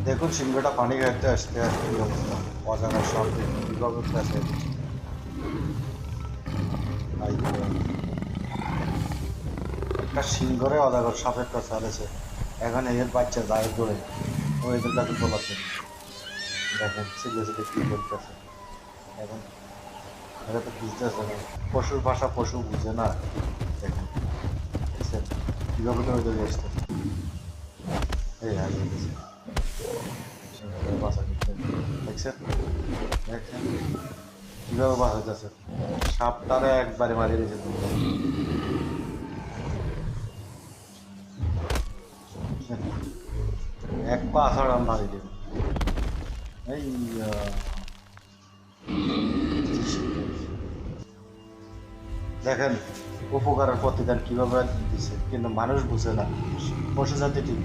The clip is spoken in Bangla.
দেখুন সিংহটা পানি খাইতে আসতে আর কি অবস্থা, অজানা সাপে কীভাবে পেঁচে একটা সিংহরে অজাগর সাপের কাছে আলেছে। এখন এর বাচ্চা যায় দৌড়ে ও এদের কাছে তোলাচ্ছে। দেখেন ছেলে ছেলে কি করতেছে এখন, এটা তো বুঝতেছে না, পশুর ভাষা পশু বুঝে না। দেখেন দেখছেন কীভাবে করে দৌড়ে আসতেছে, এই হারিয়ে গেছে সিংহটাকে বাঁচা করতে। দেখছেন দেখছেন কীভাবে বাঁচাইতেছে, সাপটারে একবারে মারিয়ে দিয়েছে দুটো। এক পা ছাড়া মারিয়ে দেবে এই দেখেন উপকারের প্রতিদান কিভাবে দিচ্ছে, কিন্তু মানুষ বুঝে না, পশু জাতি ঠিক